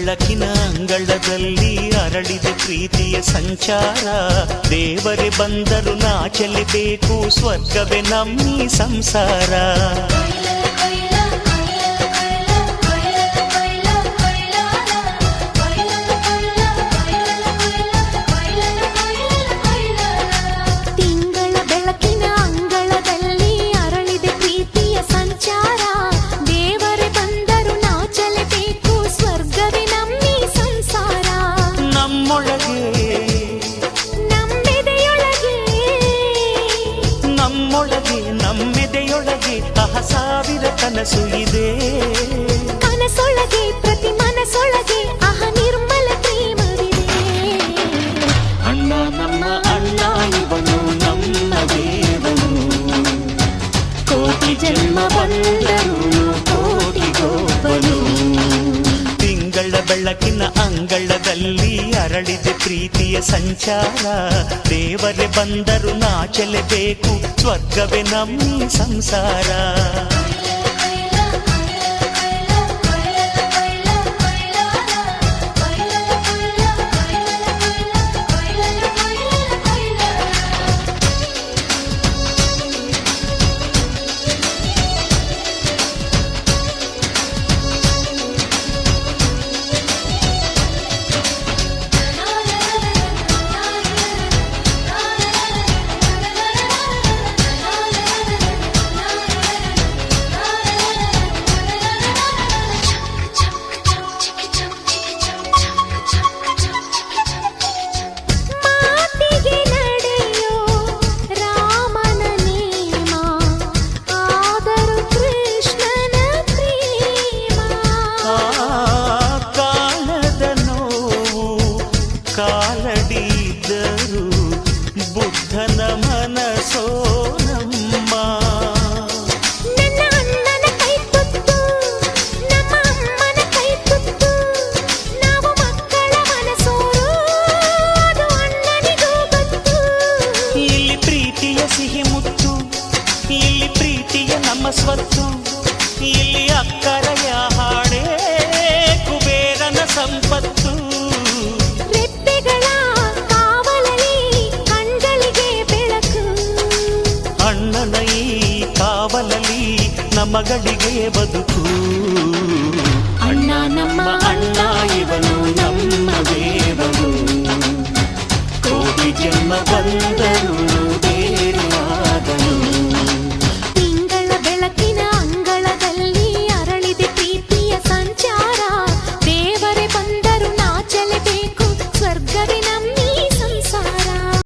ಬೆಳಕಿನ ಅಂಗಳದಲ್ಲಿ ಅರಳಿದ ಪ್ರೀತಿಯ ಸಂಚಾರ. ದೇವರೇ ಬಂದರು ನಾಚಲೇಬೇಕು, ಸ್ವರ್ಗವೇ ನಮ್ಮಿ ಸಂಸಾರ. ನಮ್ಮೆದೆಯೊಳಗೆ ಸಾವಿರ ಕನಸು ಇದೆ. ಕನಸೊಳಗೆ ಪ್ರತಿ ಮನಸೊಳಗೆ ನಿರ್ಮಲ ಪ್ರೇಮವಿದೆ. ಅಣ್ಣ ನಮ್ಮ ಅಣ್ಣ ಇವನು ನಮ್ಮ ದೇವನು, ಕೋಟಿ ಜನ್ಮ ಬಂದರು ಕೋಟಿಗೊಬ್ಬನು. ತಿಂಗಳ ಬೆಳಕಿನ ಅಂಗಳದಲ್ಲಿ ಅರಳಿದೆ ಪ್ರೀತಿಯ ಸಂಚಾರ. ದೇವರೇ ಬಂದರು ನಾಚಲೇಬೇಕು, ಸ್ವರ್ಗವೇ ನಮ್ಮಿ ಸಂಸಾರ. ಕಾಲಡಿದ್ದರು ಬುದ್ಧನ ಮನಸೋ ನಮ್ಮ. ನನ್ನ ಅಣ್ಣನ ಕೈ ತುತ್ತು, ನಮ್ಮ ಅಮ್ಮನ ಕೈ ತುತ್ತು, ನಾವು ಮಕ್ಕಳ ಮನಸೋರು, ಅದು ಅಣ್ಣನಿಗೂ ಗೊತ್ತು. ಇಲ್ಲಿ ಪ್ರೀತಿಯ ಸಿಹಿ ಮುತ್ತು, ಇಲ್ಲಿ ಪ್ರೀತಿಯ ನಮ್ಮ ಸ್ವತ್ತು, ಇಲ್ಲಿ ಅಕ್ಕರೆಯ ಹಾಡೇ ಕುಬೇರನ ಸಂಪತ್ತು. ಅಣ್ಣನ ಈ ಕಾವಲಲ್ಲಿ ನಮಗಳಿಗೆ ಬದುಕು. ಅಣ್ಣ ನಮ್ಮ ಅಣ್ಣ ಇವನು ನಮ್ಮ ದೇವನು, ಕೋಟಿ ಜನ್ಮ ಬಂದರು